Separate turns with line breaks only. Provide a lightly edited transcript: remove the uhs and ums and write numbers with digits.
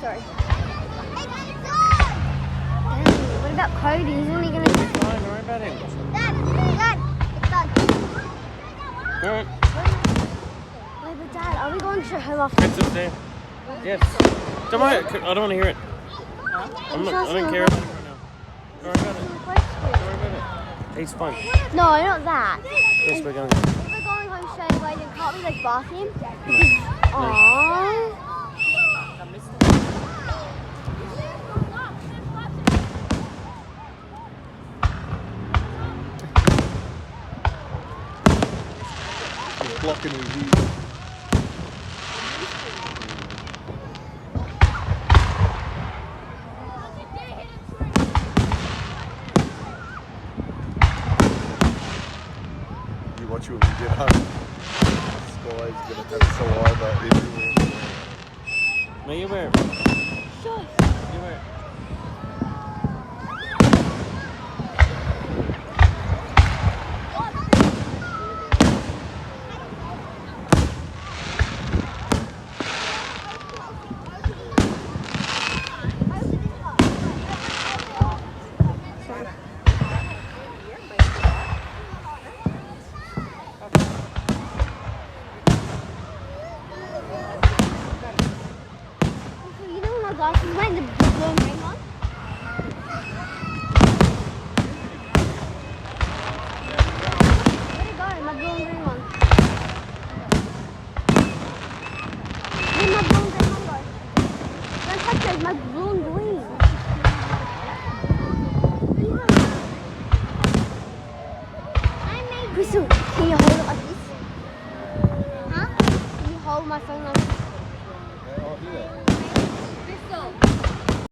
Sorry. What about Cody? He's only gonna.
Fine, don't worry about him.
Dad, it's done.
Alright.
Wait, but Dad, are we going to home after?
It's up there. Yes. Don't worry, I don't want to hear it. I don't care about it right now. Don't worry about it. Don't worry about it. He's fine.
No, not that.
Yes, we're going.
If we're going home straight away, then can't we like bath him? Aww.
He's blocking his view. You watch it when we get home. Sky's gonna have saliva everywhere.
No, you wear it.
Sure.
You wear it.
You know my glasses went the blown ring on? Where'd it go? My blown ring on. Where'd my blown ring on go? Don't touch it, my blown ring. Crystal, can you hold it like this? Huh? Can you hold my phone like this?
Yeah, I'll do that.
Crystal.